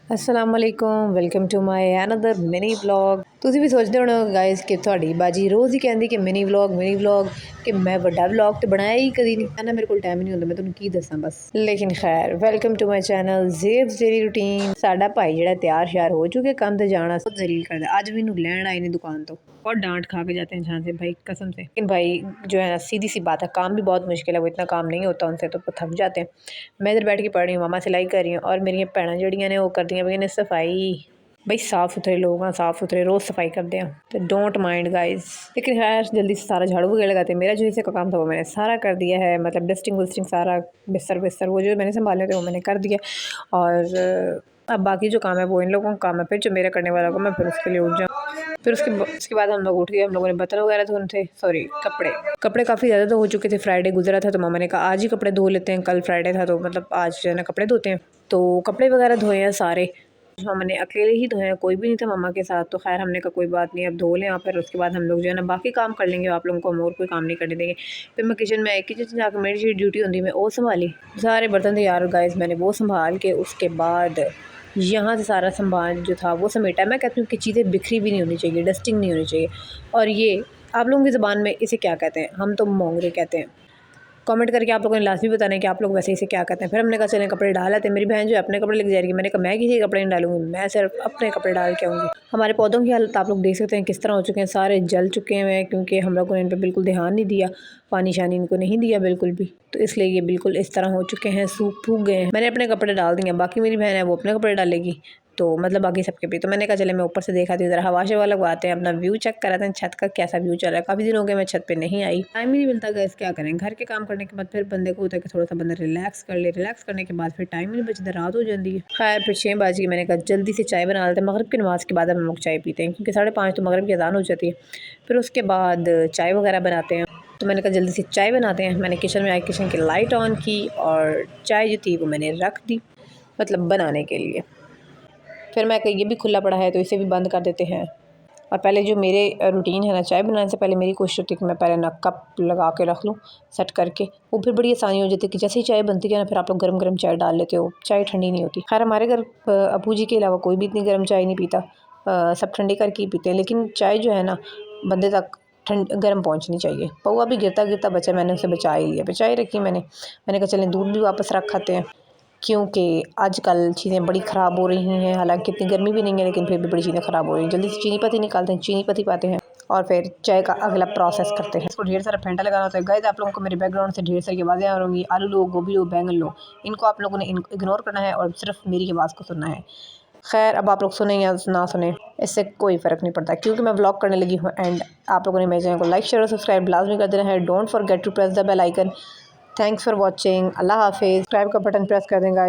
अस्सलाम वालेकुम welcome to my another mini vlog. ਤੁਸੀਂ ਵੀ ਸੋਚਦੇ ਹੋਣੇ ਗਾਇਸ ਕਿ ਤੁਹਾਡੀ ਬਾਜੀ ਰੋਜ਼ ਹੀ ਕਹਿੰਦੀ ਕਿ ਮਿਨੀ व्लॉग कि मैं ਵੱਡਾ व्लॉग तो बनाया ही कभी नहीं ना, मेरे को टाइम नहीं होता, मैं ਤੁਹਾਨੂੰ ਕੀ ਦੱਸਾਂ बस। लेकिन खैर welcome to my channel Zeb's daily routine. साडा भाई ਜਿਹੜਾ ਤਿਆਰ ਸ਼ਿਆਰ हो चुके काम ਤੇ जाना बहुत जलील करता। आज भी लैंड आए नहीं दुकान तो और डांट खा के जाते हैं जहाँ से भाई कसम से। लेकिन भाई जो है सीधी सी बात है, काम भी बहुत मुश्किल है, वो इतना काम नहीं होता उनसे, तो थक जाते हैं। मैं इधर बैठ के पढ़ रही हूँ, मामा सिलाई कर रही हूँ और मेरी भैन जड़ियाँ ने वो करदियाँ पईयां ने सफाई। बई साफ़ सुथरे लोग हाँ, साफ़ सुथरे रोज़ सफाई करते हैं तो डोंट माइंड गाइज। लेकिन खैर जल्दी से सारा झाड़ू वगैरह लगाते हैं। मेरा जो हिस्से का काम था वो मैंने सारा कर दिया है, मतलब डस्टिंग वस्टिंग सारा, बिस्तर बिस्तर वो जो मैंने संभाले थे वो मैंने कर दिया। और अब बाकी जो काम है वो इन लोगों का काम है, फिर जो मेरा करने वाला होगा मैं फिर उसके लिए उठ जाऊँ। फिर उसके बाद हम लोग उठ गए, हम लोगों ने बर्तन वगैरह धोने थे, सॉरी कपड़े काफ़ी ज़्यादा तो हो चुके थे। फ्राइडे गुजरा था तो मामा ने कहा आज ही कपड़े धो लेते हैं, कल फ्राइडे था तो मतलब आज जो है ना कपड़े धोते हैं। तो कपड़े वगैरह धोए हैं सारे, मामा ने अकेले ही धोए हैं, कोई भी नहीं था मामा के साथ। तो खैर हमने कहा कोई बात नहीं, अब धो लें, फिर उसके बाद हम लोग जो है ना बाकी काम कर लेंगे, आप लोगों को हम और कोई काम नहीं करने देंगे। फिर मैं किचन में आई, किचन से जाकर मेरी जो ड्यूटी होती है मैं वो संभाली, सारे बर्तन थे यार गाइस, मैंने वो संभाल के उसके बाद यहाँ से सारा सामान जो था वो समेटा। मैं कहती हूँ कि चीज़ें बिखरी भी नहीं होनी चाहिए, डस्टिंग नहीं होनी चाहिए। और ये आप लोगों की ज़बान में इसे क्या कहते हैं? हम तो मोंगरे कहते हैं। कमेंट करके आप लोगों ने लाजमी बताना है कि आप लोग वैसे इसे क्या कहते हैं। फिर हमने कहा चलें कपड़े डाल आते हैं। मेरी बहन जो है अपने कपड़े लेके जा रही है, मैंने कहा मैं किसी के कपड़े नहीं डालूंगी, मैं सिर्फ अपने कपड़े डाल के आऊँगी। हमारे पौधों की हालत आप लोग देख सकते हैं किस तरह हो चुके हैं, सारे जल चुके हैं क्योंकि हम लोगों ने इन पर बिल्कुल ध्यान नहीं दिया, पानी शानी इनको नहीं दिया बिल्कुल भी, तो इसलिए ये बिल्कुल इस तरह हो चुके हैं, सूख फूक गए हैं। मैंने अपने कपड़े डाल दिए, बाकी मेरी बहन है वो अपने कपड़े डालेगी, तो मतलब बाकी सबके भी। तो मैंने कहा चले मैं ऊपर से देखा थी, ज़रा हवा शवा लगवाते हैं, अपना व्यू चेक कराते हैं छत का कैसा व्यू चल रहा है। काफ़ी दिन हो गए मैं छत पे नहीं आई, टाइम ही नहीं मिलता गैस, क्या करें। घर के काम करने के बाद फिर बंदे को होता है कि थोड़ा सा बंदा रिलैक्स कर ले, रिलैक्स करने के बाद फिर टाइम ही नहीं बचता, रात हो जाती है। खैर फिर 6 बज गई, मैंने कहा जल्दी से चाय बना लेते हैं, मगरिब की नमाज़ के बाद हम लोग चाय पीते हैं क्योंकि 5:30 तो मगरिब की अज़ान हो जाती है। फिर उसके बाद चाय वगैरह बनाते हैं, तो मैंने कहा जल्दी से चाय बनाते हैं। मैंने किचन में आई, किचन की लाइट ऑन की और चाय जो थी वो मैंने रख दी, मतलब बनाने के लिए। फिर मैं कहा ये भी खुला पड़ा है तो इसे भी बंद कर देते हैं। और पहले जो मेरे रूटीन है ना, चाय बनाने से पहले मेरी कोशिश होती है कि मैं पहले ना कप लगा के रख लूँ सेट करके, वो फिर बड़ी आसानी हो जाती है कि जैसे ही चाय बनती है ना फिर आप लोग गरम गरम चाय डाल लेते हो, चाय ठंडी नहीं होती। खैर हमारे घर अबू जी के अलावा कोई भी इतनी गर्म चाय नहीं पीता, सब ठंडी करके ही पीते हैं। लेकिन चाय जो है ना बंदे तक गर्म पहुँचनी चाहिए। पौवा भी गिरता गिरता बचा, मैंने उसे बचा ही लिया, बचाई रखी मैंने कहा चलें दूध भी वापस रख खाते हैं क्योंकि आजकल चीज़ें बड़ी ख़राब हो रही हैं। हालांकि इतनी गर्मी भी नहीं है लेकिन फिर भी बड़ी चीज़ें ख़राब हो रही हैं। जल्दी से चीनी पत्ती निकालते हैं, चीनी पत्ती पाते हैं और फिर चाय का अगला प्रोसेस करते हैं। इसको ढेर सारा फेंटा लगाना होता है। गाइस आप लोगों को मेरे बैकग्राउंड से ढेर सारी आवाज़ें आ रही, आलू लो, गोभी लो, बैंगन लो, इनको आप लोगों ने इग्नोर करना है और सिर्फ मेरी आवाज़ को सुनना है। खैर अब आप लोग सुने या ना सुने इससे कोई फ़र्क नहीं पड़ता क्योंकि मैं व्लॉग करने लगी हूँ। एंड आप लोगों ने मेरे चैनल को लाइक शेयर और सब्सक्राइब लाजमी कर देना है। Don't forget to press the bell icon. Thanks for watching. Allah हाफिज़। सब्सक्राइब का बटन प्रेस कर देंगे।